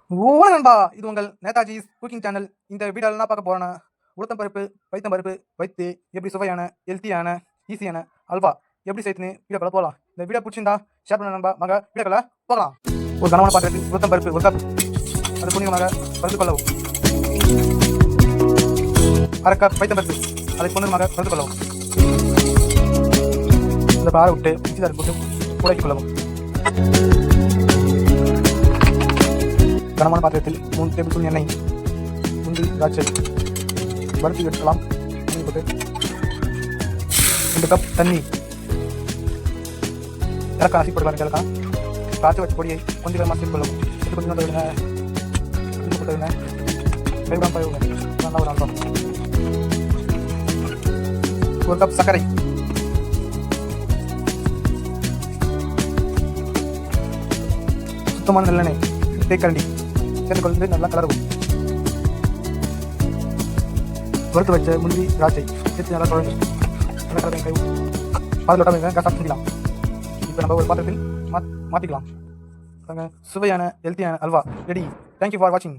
நண்பா, இது உங்கள் நேதாஜிஸ் குக்கிங் சேனல். இந்த வீடியோவில் என்ன பார்க்க போறேன்னா, உளுத்தம் பருப்பு, பைத்தம் பருப்பு வைத்து எப்படி சுவையான, ஹெல்த்தியான, ஈஸியான அல்வா எப்படி செய்யுதுன்னு வீடியோக்குள்ள போகலாம். இந்த வீடியோ பிடிச்சிருந்தா ஷேர் பண்ண நண்பா. மக வீடியோக்குள்ள போகலாம். ஒரு கனமான பாத்திரத்தில் உளுத்தம் பருப்பு ஒரு கப், அது புனிதமாக பருத்து கொள்ளவும். அரை கப் பைத்தம் பருப்பு, அதை புனிதமாக பருத்து கொள்ளவும். இந்த பாறை விட்டு மிக்சி ஜார் போட்டு உடைக்கிக் கொள்ளவும். கனமான பாத்திரத்தில் 3 டேபிள் ஸ்பூன் எண்ணெய், முந்திரி, திராட்சை வறுத்து எடுக்கலாம். போட்டு 2 கப் தண்ணி, இலக்கா அசி போட்டு இலக்கா காய்ச்சி வச்ச பொடியை கொஞ்சம் நேரமாக சேர்த்து கொள்ளவும். கொஞ்சம் விடுங்க, போட்டு விடுங்க, கைவிடாம போய் விடுங்க. நல்லா ஒரு அல்வா. 1 கப் சர்க்கரை, சுத்தமான நல்லெண்ணெய் தேக்கரண்டி சேர்த்து கொண்டு நல்லா கலரவும். வறுத்து வச்ச முந்திரி, திராட்சை சேர்த்து நல்லா குழம்பு நல்லா கலந்து கை பாதில் விட்டாமல் கேஸ் ஆஃப் பண்ணிக்கலாம். இப்போ நம்ம ஒரு பாத்திரத்தில் மாற்றிக்கலாம். சுவையான ஹெல்த்தியான அல்வா ரெடி. தேங்க்யூ ஃபார் வாட்சிங்.